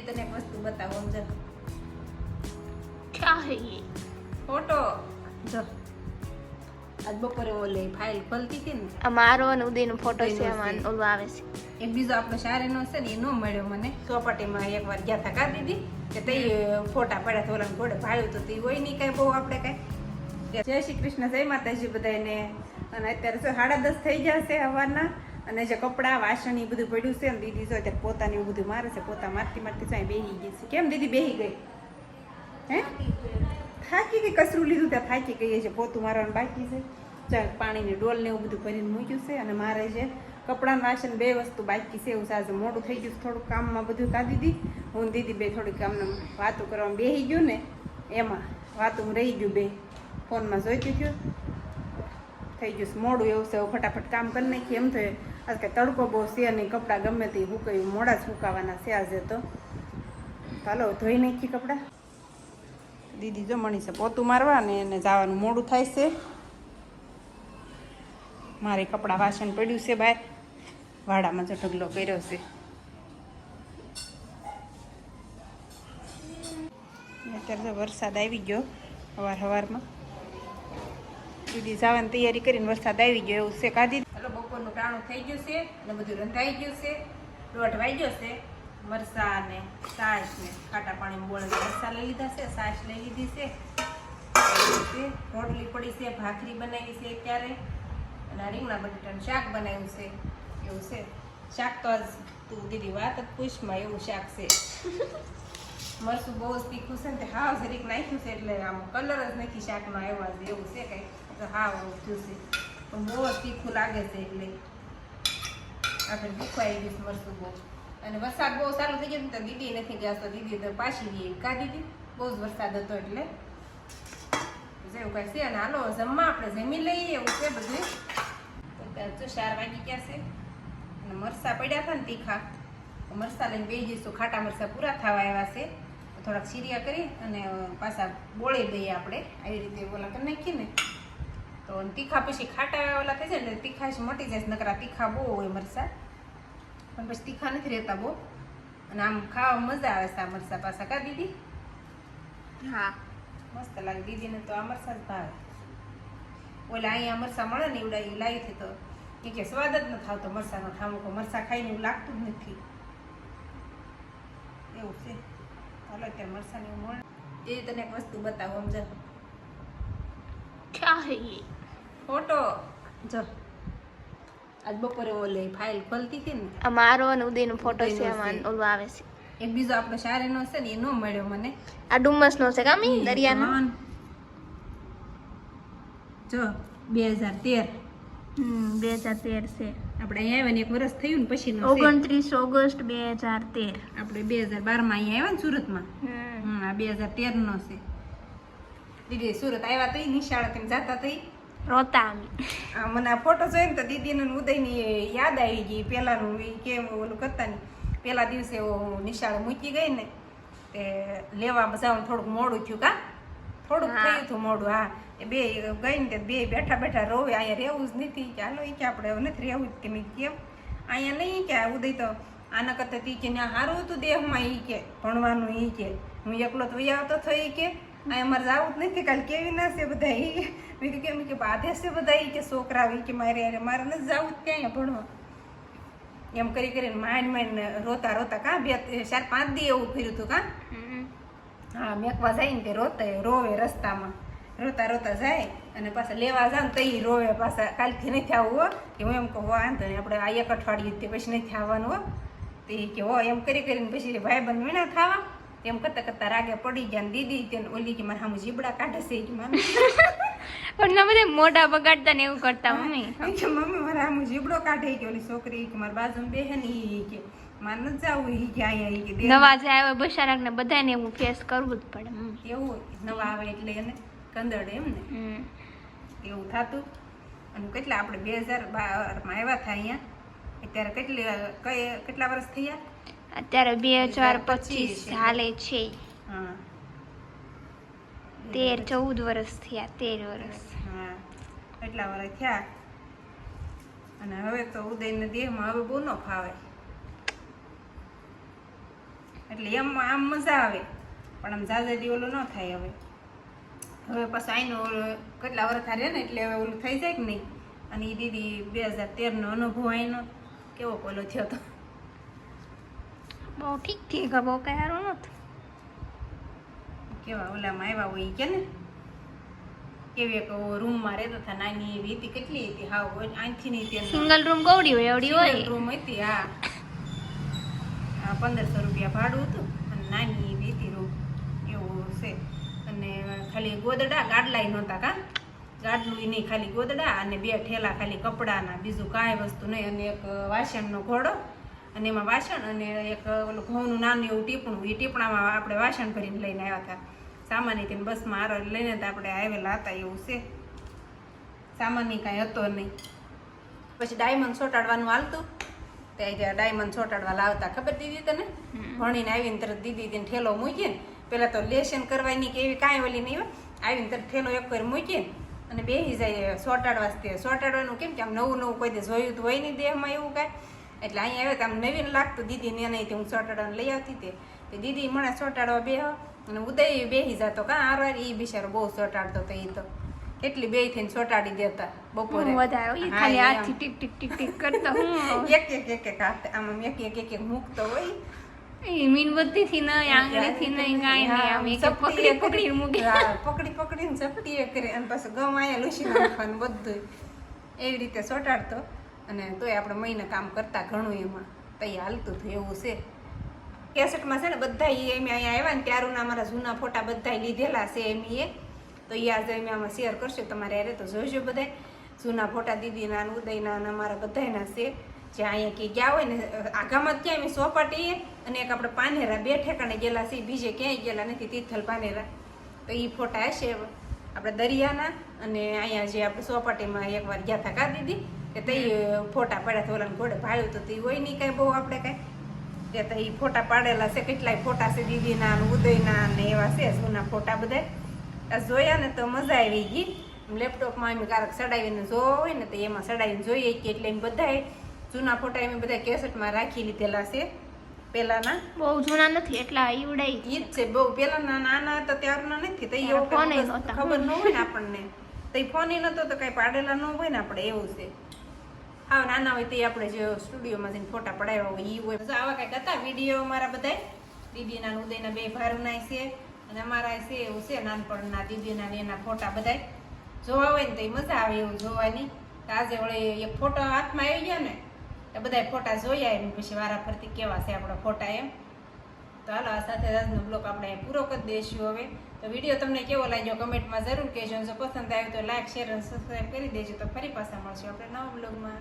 तने एक वस्तु बताओ हम जरा क्या है ये? फोटो जो आज बपोरे ओले फाइल खोलती थी ने અમારો અને ઉદયનો ફોટો છે ઉદયનો આમાં છે. ઓલું આવે છે. એક બીજો આપણો શારેનો છે ને એ નો મળ્યો મને ચોપાટીમાં એકવાર ગયા હતા કા દીદી કે તે ફોટા પડ્યા તો ઓલા ઘોડે ભાળ્યું તો તે હોય નહીં કાંઈ બહુ આપણે કાંઈ. જય શ્રી કૃષ્ણ, જય માતાજી બધાને. અને અત્યારે તો 10:30 થઈ જશે સવારના. અને જે કપડાં વાસણ એ બધું પડ્યું છે ને દીદી જો અત્યારે પોતાને એવું બધું મારે છે. પોતા મારતી મારતી જાય બેહી ગઈ છે. કેમ દીદી બેહી ગઈ? હે થાકી ગઈ, કસરું લીધું ત્યાં થાકી ગઈ છે. પોતું મારવાનું બાકી છે. ચાલ પાણીની ડોલ ને એવું બધું ભરીને મૂક્યું છે. અને મારે છે કપડાં વાસણ બે વસ્તુ બાકી છે. એવું સાજુ મોડું થઈ ગયું થોડુંક કામમાં બધું કા દીદી હું દીદી બે થોડીક કામને વાતું કરવામાં બેસી ગયું ને એમાં વાતું રહી ગયું બે ફોનમાં જોઈતું થયું થઈ ગયું મોડું એવું છે. ફટાફટ કામ કરી નાખીએ એમ થયું. આજ કે તડકો બહુ છે નહીં, કપડાં ગમે તે હુકાયું મોડા જ સુકાવાના છે આજે તો. ચાલો ધોઈ નાખી કપડાં. દીદી જો મણી છે પોતું મારવા ને એને જવાનું મોડું થાય છે. મારે કપડાં વાસણ પડ્યું છે બહાર વાડામાં જો ઢગલો કર્યો છે. અત્યારે તો વરસાદ આવી ગયો સવારમાં. દીદી જવાની તૈયારી કરીને વરસાદ આવી ગયો એવું છે કા દીદી? હલો, બપોરનું ટાણું થઈ ગયું છે અને બધું રંધાઈ ગયું છે. લોટ વાઈ ગયો છે. મરસા ને છાશ ને ખાટા પાણી બોળે મરસા લઈ લીધા છે, છાશ લઈ લીધી છે, રોટલી પડી છે, ભાખરી બનાવી છે અત્યારે અને રીંગણા બટાટાનું શાક બનાવ્યું છે એવું છે. શાક તો આજ તું દીદી વાત જ પૂછમાં એવું શાક છે. મરસું બહુ જ તીખું છે ને તે હાવ જરીક નાખ્યું છે એટલે આમ કલર જ નથી શાકનો આવ્યો છે એવું છે કંઈ તો હાવ થયું છે પણ બહુ જ તીખું લાગે છે એટલે આપણે ભૂખ આવી ગયું છે મરસું બહુ. અને વરસાદ બહુ સારો થઈ ગયો તો દીદી નથી ગયા તો દીદી તો પાછી ગઈ કા દીદી બહુ જ વરસાદ હતો એટલે એવું કાંઈ છે. અને હાલો જમવા આપણે જમી લઈએ એવું છે બધું. તો 4 વાગી ગયા છે અને મરચાં પડ્યા હતા ને તીખા મરચાં લઈને બેસી જઈશું. ખાટા મરચાં પૂરા થવા આવ્યા છે થોડાક સીરિયા કરી અને પાછા બોળી દઈએ આપણે આવી રીતે ઓલા કરી નાખીએ ને તો તીખા પછી ખાટા ઓલા થઈ જાય ને તીખાશ મટી જાય. નકરા તીખા બહુ હોય મરચાં પણ પછી તીખા નથી રહેતા બહુ અને આમ ખાવા મજા આવે છે આ મરચાં પાછા કા દીદી? હા મસ્ત લાગે દીદીને તો આ મરચાં જ ભાવે. ઓલા અહીંયા મરચાં મળે ને એવડા એ લાવી હતી તો એ કે સ્વાદ જ નથી આવતો મરચાંનો. ઠામુકો મરચાં ખાઈને એવું લાગતું જ નથી એવું છે. ચાલો અત્યારે મરચાંની મળે એ તને એક વસ્તુ બતાવો સમજ क्या है ये? ફોટો જો આજ બપોરે ઓલે ફાઇલ ખોલતી હતી ને અમારો અને ઉદયનો ફોટો છે ઉદયનો આમાં છે. ઓલું આવે છે. એક બીજો આપણો શારેનો છે ને એ ન મળ્યો મને. આ ડુમ્મસનો છે કામી દરિયાનો. હા. જો 2013 2013 છે. આપણે અહીંયા આવ્યા ને 1 વર્ષ થયું ને પછી નો 29 ઓગસ્ટ 2013. આપણે 2012 માં અહીંયા આવ્યા ને સુરતમાં. આ 2013 નો છે. દીદી સુરત આવ્યા તો નિશાળે તેમ જતા તો રોતા અમે. મને આ ફોટો જોઈને તો દીદીને ઉદયની યાદ આવી ગઈ પેલાનું ઈ કેમ ઓલું કરતા ને પેલા દિવસે હું નિશાળે મૂકી ગઈ ને તે લેવા જવાનું થોડુંક મોડું થયું કા થોડુંક થયું હતું મોડું. હા એ બે ગઈ ને બે બેઠા બેઠા રોવે અહીંયા રહેવું જ નથી કે હાલો એ કે આપણે હવે નથી રહેવું જ કે મેં કેમ અહીંયા નહીં કે ઉદય તો આના કરતા તી કે ત્યાં સારું હતું દેહમાં એ કે ભણવાનું એ કે હું એકલો તો આવતો થઈ કે અહીંયા મારે જવું જ નથી કાલે કેવી ના છે બધા એ મેં કીધું કેમ કે બાધે છે બધા એ કે છોકરા કે મારે મારે નથી જવું જ ત્યાં ભણવા એમ કરી કરીને માંડ માંડ રોતા રોતા કા 4-5 દી એવું ફર્યું હતું કા. હા મેકવા જાય ને તે રોતા રોવે રસ્તામાં રોતા રોતા જાય અને પાછા લેવા જાય ને તો એ રોવે પાછા કાલથી નથી આવવું હો કે હું એમ કહું વાંધો નહીં આપણે આ 1 અઠવાડિયું તે પછી નથી આવવાનું હો તે કે હો એમ કરી કરીને પછી ભાઈબંધ વીણા ખાવા એમ કરતા કરતા રાગે પડી ગયા ને દીદી તેને ઓલી કે મારે સામે જીબડા કાઢે છે કે મારે પણ ના બધા મોઢા બગાડતા ને એવું કરતા મમ્મી. કે મમ્મી મારે સામે જીબડો કાઢે કે ઓલી છોકરી કે મારી બાજુમાં બેહે ને એ કે મારે નથી જવું એ કે અહીંયા એ કે નવા જે આવે બશારાક ને બધાને એવું ફેસ કરવું જ પડે મમ્મી. એવું નવા આવે એટલે એને કંદરડે એમ ને એવું થતું. અને કેટલા આપણે 2012 માં આવ્યા હતા અહીંયા અત્યારે કેટલા વર્ષ થયા? અત્યારે 2025 હાલે છે. હા 13-14 વર્ષ થયા. 13 વર્ષ. હા એટલા વર્ષ થયા. અને હવે તો ઉદયના દેહમાં હવે બહુ ન ફાવે એટલે એમ આમ મજા આવે પણ આમ જાજેદી ઓલું ન થાય. હવે પછી આઈનું કેટલા વર્ષ રહે ને એટલે હવે ઓલું થઈ જાય કે નહીં. અને એ દીદી 2013 અનુભવ આઈનો કેવો ઓલો થયો હતો. બહુ ઠીક બહુ કઈ સારું નતું. કેવા ઓલામાં આવ્યા હોય કે ને કેવી એક રૂમમાં રહેતા હતા નાની એવી હતી. કેટલી હતી હાવ આથી નહીં સિંગલ રૂમ કવડી હોય એવડી હોય. રૂમ હતી. હા 1500 રૂપિયા ભાડું હતું અને નાની એવી હતી રૂમ એવું છે. અને ખાલી ગોદડા ગાડલાય નહોતા કા ગાડલું નહીં ખાલી ગોદડા અને 2 ઠેલા ખાલી કપડાના બીજું કાંઈ વસ્તુ નહીં. અને એક વાસણનો ઘોડો અને એમાં વાસણ અને એક ઓલું ઘઉંનું નાનું એવું ટીપણું. એ ટીપણામાં આપણે વાસણ ભરીને લઈને આવ્યા હતા. સામાનની તેને બસમાં આરો લઈને તો આપણે આવેલા હતા એવું છે. સામાનની કાંઈ હતો નહીં. પછી ડાયમંડ ચોંટાડવાનું હાલતું ત્યાં ડાયમંડ ચોંટાડવા લાવતા. ખબર દીદી તને? ભણીને આવીને તરત દીદી તેને ઠેલો મૂકીએ ને પેલા તો લેશન કરવાની કે એવી કાંઈ ઓલી નહીં હોય. આવીને તરત ઠેલો એક વાર મૂકીએ અને બેસી જાય ચોંટાડવા. ચોંટાડવાનું કેમ કે આમ નવું નવું કોઈ દે જોયું તો હોય નહીં દેહમાં એવું કાંઈ. એટલે અહીંયા આવે તો આમ નવીન લાગતું. દીદીને એને હું ચોંટાડવાનું લઈ આવતી તે દીદી મને ચોંટાડવા બે અને ઉદય બેસી જતો કાં આરવાર. એ બિચારો બહુ ચોંટાડતો હતો. એ તો કેટલી બે થઈને ચોંટાડી દેતા બપોરે. ખાલી હાથથી ટીક ટીક ટીક ટીક કરતો એક હાથ આમ એક મૂકતો હોય. મીણબત્તી થી નહીં આંગળી થી નહીં કાંઈ નહીં આમ એક પકડી પકડી મૂકે. પકડીને ઝપટીએ કરે અને પાછું ગમ અહીંયા લૂસી નાખવાનું બધું એવી રીતે ચોંટાડતો. અને તોય આપણે મહિને કામ કરતા ઘણું એમાં તઈ હાલતું હતું એવું છે. કેસેટમાં છે ને બધા એમ અહીંયા આવ્યા ને ત્યારના અમારા જૂના ફોટા બધા લીધેલા છે એમ તો એ આજે અમે આમાં શેર કરશું તમારે અરે તો જોઈજો બધા જૂના ફોટા દીદીના ને ઉદયના અને અમારા બધાના છે. જે અહીંયા કે ગયા હોય ને આઘામાં ક્યાં અમે સોપાટીએ અને એક આપણે પાનેરા 2 ઠેકાણે ગયેલા છે. બીજે ક્યાંય ગયેલા નથી તિથલ પાનેરા. તો એ ફોટા હશે આપણે દરિયાના અને અહીંયા જે આપણે સોપાટીમાં એકવાર ગયા હતા કા દીદી કે તઈ ફોટા પાડ્યા તો ઓલાને ઘોડે ભાડ્યું તો તે હોય નહીં કાંઈ બહુ આપણે કાંઈ તે તો એ ફોટા પાડેલા છે. કેટલાય ફોટા છે દીદીના અને ઉદયના ને એવા છે જૂના ફોટા બધા જોયા ને તો મજા આવી ગઈ. લેપટોપમાં અમે ક્યારેક ચડાવીને જોવા હોય ને તો એમાં ચડાવીને જોઈએ કે એટલે એમ બધા જૂના ફોટા એમ બધા કેસેટમાં રાખી લીધેલા છે. પેલાના બહુ જૂના નથી એટલા ઈવડાઈ ઈ જ છે. બહુ પેલાના નાના હતા ત્યારના નથી. તો એવું ખબર ન હોય ને આપણને. તો ફોન નતો તો કઈ પાડેલા ન હોય ને આપણે એવું છે. હા નાના હોય તો આપણે જે સ્ટુડિયોમાં જઈને ફોટા પડાવ્યા હોય એ હોય. આવા કંઈક હતા વિડીયો અમારા બધા દીદીના ઉદયના 2 ભારુના છે અને અમારા છે એવું છે નાનપણના દીદીના ને એના ફોટા બધા જોવા હોય ને તો મજા આવે એવું જોવાની. આજે વળી એક ફોટો હાથમાં આવી ગયા ને તો બધા ફોટા જોયા એમ પછી વારા ફરતી કેવા છે આપણા ફોટા એમ. તો હાલો આ સાથે આજનો બ્લોગ આપણે પૂરો કરી દઈશું. હવે તો વિડીયો તમને કેવો લાગ્યો કમેન્ટમાં જરૂર કહેજો. જો પસંદ આવ્યો તો લાઈક શેર અને સબસ્ક્રાઈબ કરી દેજો. તો ફરી પાછા મળશું આપણે નવા બ્લોગમાં.